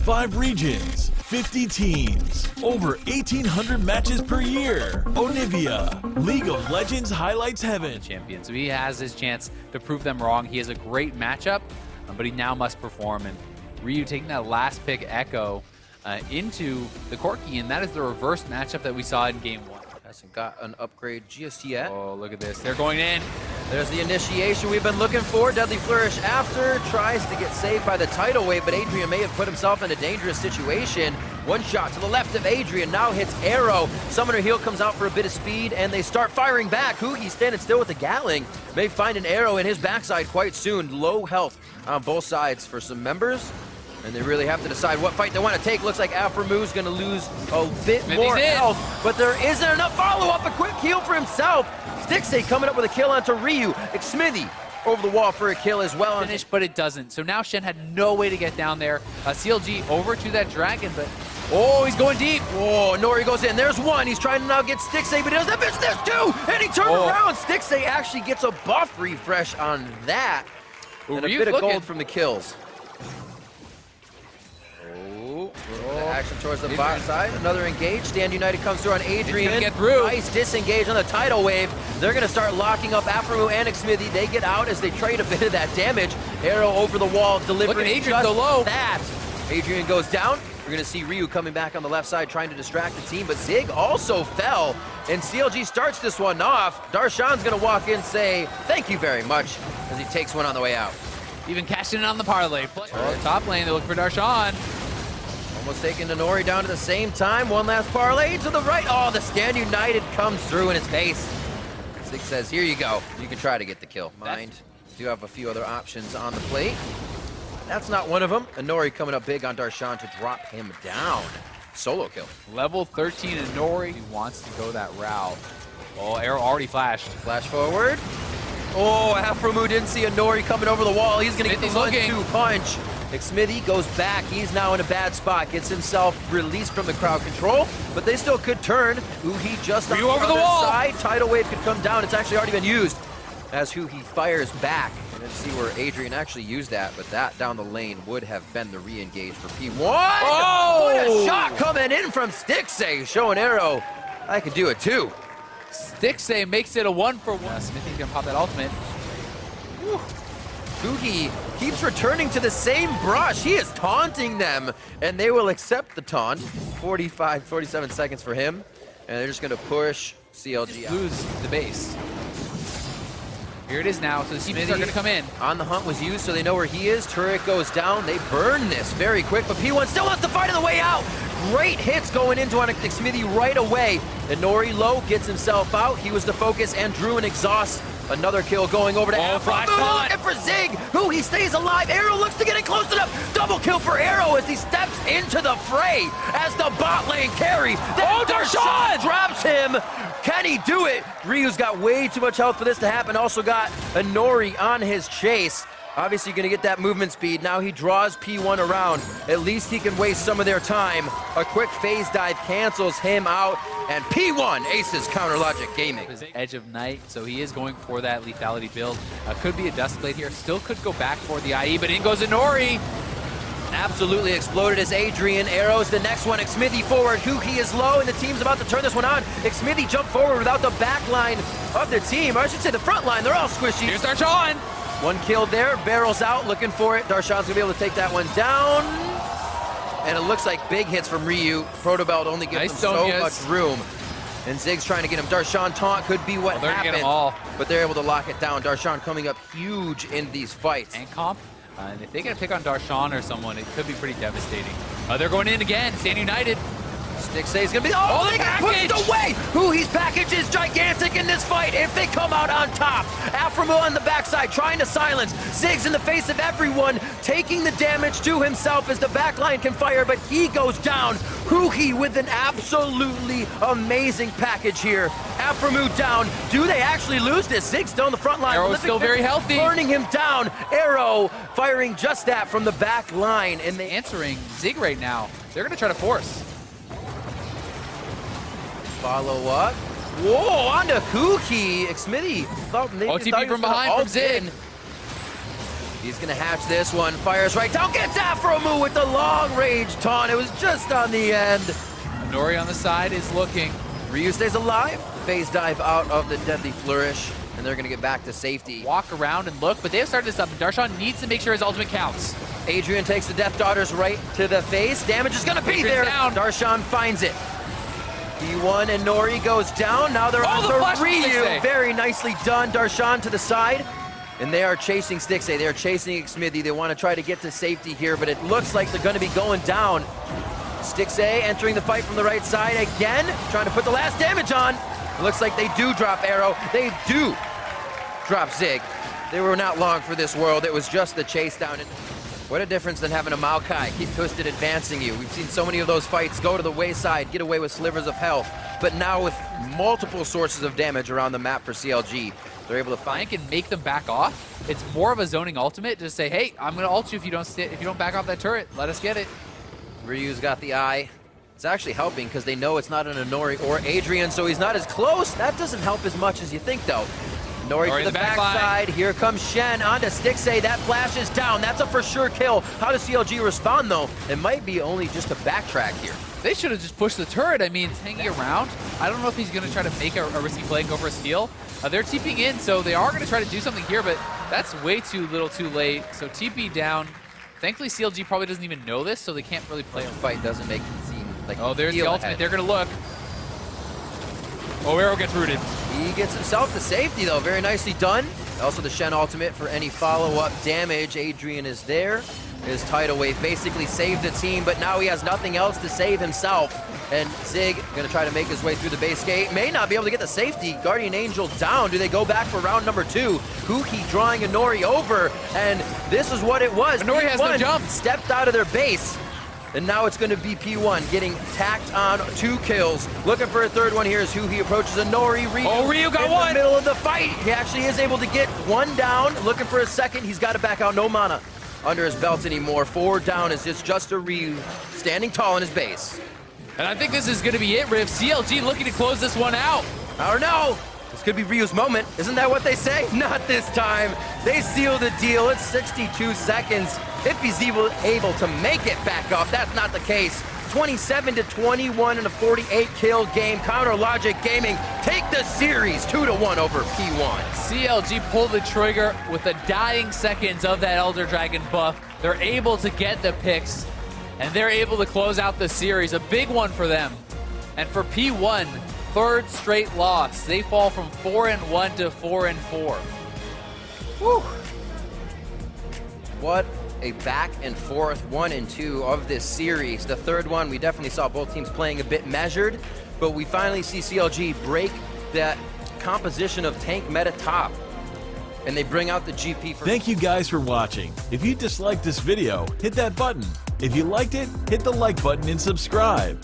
5 regions, 50 teams, over 1,800 matches per year. Onivia, League of Legends highlights heaven. Champion, so he has his chance to prove them wrong. He has a great matchup, but he now must perform. And Ryu taking that last pick, Echo, into the Corki, and that is the reverse matchup that we saw in game 1. Hasn't got an upgrade just yet. Oh, look at this. They're going in. There's the initiation we've been looking for. Deadly Flourish after, tries to get saved by the tidal wave, but Adrian may have put himself in a dangerous situation. One shot to the left of Adrian, now hits Arrow. Summoner Heal comes out for a bit of speed, and they start firing back. Hugi standing still with the Gatling. May find an arrow in his backside quite soon. Low health on both sides for some members. And they really have to decide what fight they want to take. Looks like Aframu's going to lose a bit more health, but there isn't enough follow-up. A quick heal for himself. Stixay coming up with a kill onto Ryu. Xmithy over the wall for a kill as well. Finish, but it doesn't. So now Shen had no way to get down there. CLG over to that dragon, but oh, he's going deep. Oh, Nori goes in. There's one. He's trying to now get Stixay, but he doesn't have it. There's two, and he turned around. Stixay actually gets a buff refresh on that. And a bit of gold from the kills. Action towards the bot side. Another engage. Stand United comes through on Adrian. Get through. Nice disengage on the tidal wave. They're going to start locking up Aframu and Xmithy. They get out as they trade a bit of that damage. Arrow over the wall, delivering. Look at Adrian go low. That. Adrian goes down. We're going to see Ryu coming back on the left side trying to distract the team, but Zig also fell, and CLG starts this one off. Darshan's going to walk in and say, thank you very much, as he takes one on the way out. Even cashing in on the parlay. Top lane, they look for Darshan. Almost taking Nori down at the same time. One last parlay to the right. Oh, the Stand United comes through in his face. Zig says, here you go. You can try to get the kill. Mind, do have a few other options on the plate. That's not one of them. Nori coming up big on Darshan to drop him down. Solo kill. Level 13 Nori. He wants to go that route. Oh, arrow already flashed. Flash forward. Oh, Aframu didn't see Nori coming over the wall. He's going to get the 1-2 punch. Xmithy goes back. He's now in a bad spot. Gets himself released from the crowd control, but they still could turn. Huhi just on the over the wall. Side. Tidal wave could come down. It's actually already been used as Huhi fires back. And let's see where Adrian actually used that, but that down the lane would have been the re-engage for P1. Oh! What a shot coming in from Stixay, showing Arrow. I could do it too. Stixay makes it a 1-for-1. Smithy's gonna pop that ultimate. Hugi keeps returning to the same brush. He is taunting them, and they will accept the taunt. 47 seconds for him, and they're just going to push CLG out. Lose the base. Here it is now, so the Smithies are going to come in. On the hunt was used, so they know where he is. Turret goes down. They burn this very quick, but P1 still wants to fight on the way out. Great hits going into on Xmithy right away. And Nori low gets himself out. He was the focus and drew an exhaust. Another kill going over to Aframu. Looking for Zig, who he stays alive. Arrow looks to get it close enough. Double kill for Arrow as he steps into the fray as the bot lane carry. Then Darshan drops him. Can he do it? Ryu's got way too much health for this to happen. Also got a Nori on his chase. Obviously going to get that movement speed. Now he draws P1 around. At least he can waste some of their time. A quick phase dive cancels him out. And P1 aces Counter Logic Gaming. Edge of Night, so he is going for that lethality build. Could be a Dust Blade here. Still could go back for the IE, but in goes Nori. Absolutely exploded as Adrian. Arrows the next one. Xmithy forward. Huki is low, and the team's about to turn this one on. Xmithy jumped forward without the back line of the team. Or I should say the front line. They're all squishy. Here's Darshan. One kill there. Barrels out, looking for it. Darshan's going to be able to take that one down. And it looks like big hits from Ryu. Protobelt only gives him so much room. And Zig's trying to get him. Darshan taunt could be what happened. But they're able to lock it down. Darshan coming up huge in these fights. And comp. And if they get a pick on Darshan or someone, it could be pretty devastating. They're going in again. Stand United. Stixay's gonna be, they got pushed away! Huhi's package is gigantic in this fight if they come out on top. Aframu on the backside trying to silence. Ziggs in the face of everyone, taking the damage to himself as the backline can fire, but he goes down. Huhi with an absolutely amazing package here. Aframu down. Do they actually lose this? Ziggs still on the front line. Arrow's still very healthy. Burning him down. Arrow firing just that from the back line. And they answering Zig right now. They're gonna try to force. Follow up. Whoa, onto Huki. Xmithy thought maybe OTP from behind from Zig. He's gonna hatch this one, fires right down, gets Afromu with the long range taunt. It was just on the end. Nori on the side is looking. Ryu stays alive. Phase dive out of the deadly flourish, and they're gonna get back to safety. Walk around and look, but they have started this up, and Darshan needs to make sure his ultimate counts. Adrian takes the Death Daughters right to the face. Damage is gonna be there. Down. Darshan finds it. P1 and Nori goes down. Now they're on the Ryu. Very nicely done. Darshan to the side. And they are chasing Stixxay. They are chasing Xmithie. They want to try to get to safety here, but it looks like they're going to be going down. Stixxay entering the fight from the right side again, trying to put the last damage on. It looks like they do drop Arrow. They do drop Zig. They were not long for this world. It was just the chase down. What a difference than having a Maokai keep Twisted advancing you. We've seen so many of those fights go to the wayside, get away with slivers of health. But now with multiple sources of damage around the map for CLG, they're able to find and make them back off. It's more of a zoning ultimate. Just say, hey, I'm gonna ult you if you don't back off that turret. Let us get it. Ryu's got the eye. It's actually helping because they know it's not an Nori or Adrian, so he's not as close. That doesn't help as much as you think, though. Nori to the backside. Here comes Shen onto Stixxay. That flash is down. That's a for sure kill. How does CLG respond, though? It might be only just a backtrack here. They should have just pushed the turret. I mean, it's hanging around. I don't know if he's going to try to make a risky play and go for a steal. They're TPing in, so they are going to try to do something here, but that's way too little too late. So TP down. Thankfully, CLG probably doesn't even know this, so they can't really play. The fight doesn't make it seem like oh, there's the ultimate. They're going to look. Oh, Arrow gets rooted. He gets himself to safety, though. Very nicely done. Also, the Shen ultimate for any follow-up damage. Adrian is there. His tidal wave basically saved the team, but now he has nothing else to save himself. And Zig gonna try to make his way through the base gate. May not be able to get the safety. Guardian Angel down. Do they go back for round number 2? Huki drawing a Nori over, and this is what it was. Nori has no jump. Stepped out of their base. And now it's going to be P1 getting tacked on 2 kills. Looking for a third one here is He approaches a Nori. Ryu got one! In the middle of the fight. He actually is able to get 1 down. Looking for a second. He's got to back out. No mana under his belt anymore. 4 down is just a Ryu standing tall in his base. And I think this is going to be it, Riv. CLG looking to close this one out. I don't know. This could be Ryu's moment. Isn't that what they say? Not this time. They seal the deal. It's 62 seconds. If he's able to make it back up, that's not the case. 27-21 in a 48-kill game. Counter Logic Gaming take the series 2-1 over P1. CLG pulled the trigger with the dying seconds of that Elder Dragon buff. They're able to get the picks, and they're able to close out the series. A big one for them. And for P1, 3rd straight loss. They fall from 4-1 to 4-4. Whew. What a back and forth 1 and 2 of this series. The 3rd one, we definitely saw both teams playing a bit measured, but we finally see CLG break that composition of tank meta top, and they bring out the GP for... Thank you guys for watching. If you disliked this video, hit that button. If you liked it, hit the like button and subscribe.